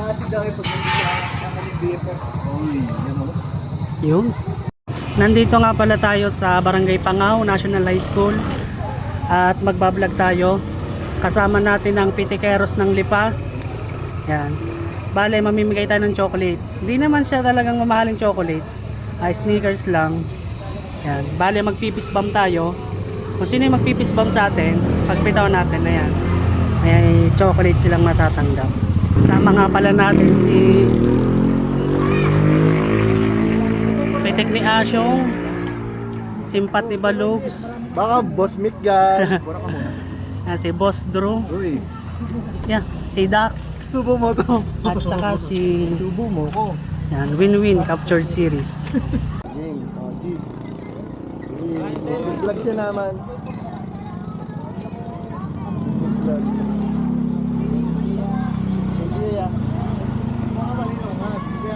Naati daw pag nagsiya po. Uy, yan mo. Yun. Nandito nga pala tayo sa Barangay Pangaw National High School at magbablog tayo. Kasama natin ang pitikeros ng Lipa. Yan. Bale, mamimigay tayo ng chocolate. Hindi naman siya talagang mamahaling chocolate. Sneakers lang. Yan. Bale, magpipis bomb tayo. Kung sino yung magpipis bomb sa atin, pagpitaw natin na yan, may chocolate silang matatanggap. Kasama nga pala natin si Pitik ni Asyong, Simpat ni Balugs, Baka Boss Mick yan. Bura ka muna. si Boss Drew, Uy, yeah, si Dax, subo mo to. at saka si Subo mo ko. yan, Win-Win Captured Series. Game, G. Vlog siya naman. Vlog.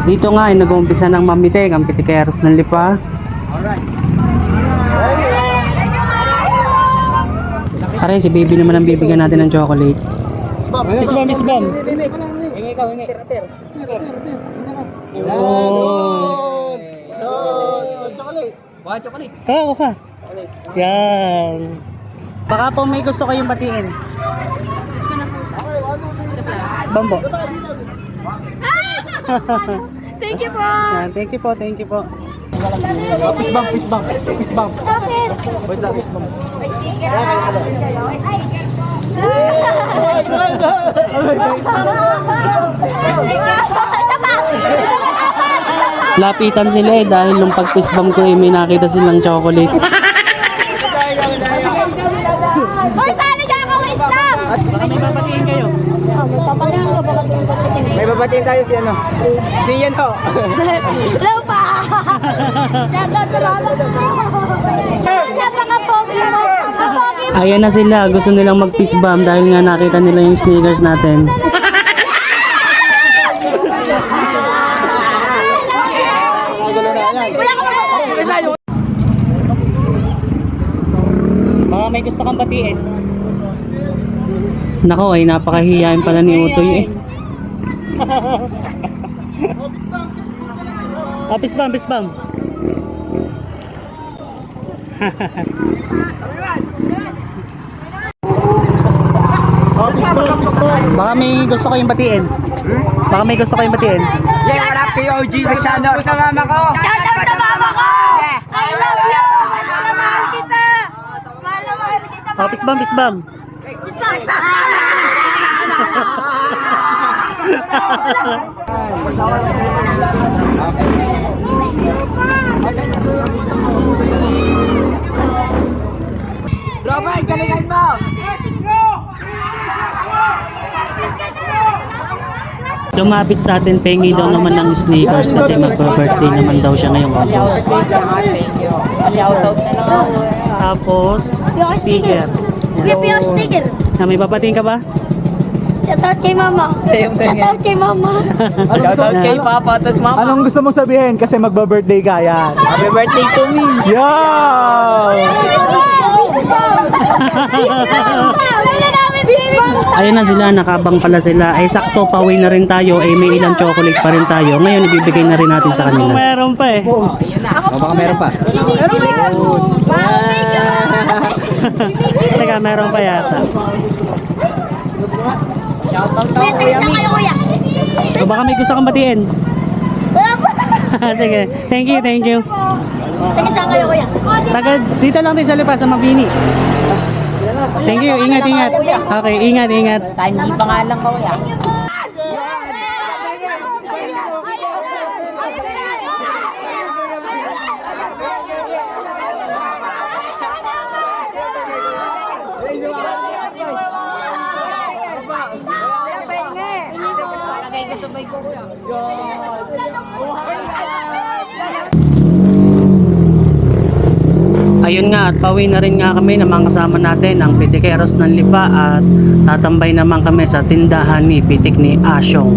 Dito nga ay nag-uumpisa ng mamitig ang pitikeros ng Lipa. Alright. Aray, si baby naman ang bibigyan natin ng chocolate. Miss Bam, Miss Bam. Hingi ikaw, hingi. Oh. Chocolate. Wah, chocolate. Ako ka. Yan. Baka po may gusto kayong batiin. Gusto na po siya. Miss Bam po. Thank you po! Yan, thank you po, thank you po. Fish bump, fish bump. Fish bump. Bakit? Wait lang, fish bump. May sticker po. May sticker po. May sticker po. Ito pa! Lapitan sila eh dahil nung pag-fist-bump ko eh may nakita silang chocolate. Hoy, sana dyan ako wait lang! Baka may babatiin kayo. May babatiin tayo si ano? Si Ian ho. Hello pa! Napaka-pogi mo! Napaka-pogi mo! Ayan na sila, gusto nilang mag-fist-bump dahil nga nakita nila yung sneakers natin. Baka may gusto kang batiin. Nako ay napakahiyain pala ni Utoy eh. Fist-bump, fist-bump. Baka may gusto kayong batiin. Baka may gusto kayong batiin. Yeah, what up kay OG Masyado? Sa mama ko. Shout out sa mama ko! I love you! Mahal kita! Mahal kita! Fist-bump, fist-bump. Robert, galingan mo! Lumapit sa atin, pengi daw naman ng sneakers kasi magpa-birthday naman daw siya ngayong August. Shoutout na lang. Tapos, sticker. Yung sticker. Na may papating ka ba? Shoutout kay mama. Shoutout kay mama. Shoutout kay Papa, tas Mama. Anong gusto mong sabihin? Kasi magba-birthday ka yan. Happy birthday to me. Yo! Ayun na sila, nakabang pala sila. Ay sakto, pauwi na rin tayo. Ay may ilang chocolate pa rin tayo. Ngayon, ibibigay na rin natin sa kanila. Meron pa eh. Baka meron pa. Teka, meron pa yata. Shoutout to kuya mi. O baka may gusto kang batiin. Sige, thank you, thank you. Teka saan kayo kuya? Taga, dito lang din sa Lipa, sa Mabini. Thank you, ingat, ingat. Okay, ingat, ingat. Sa hindi pa nga lang kuya. Ayun nga, at pauwi na rin nga kami ng mga kasama natin ang pitikeros ng Lipa at tatambay naman kami sa tindahan ni Pitik ni Asyong.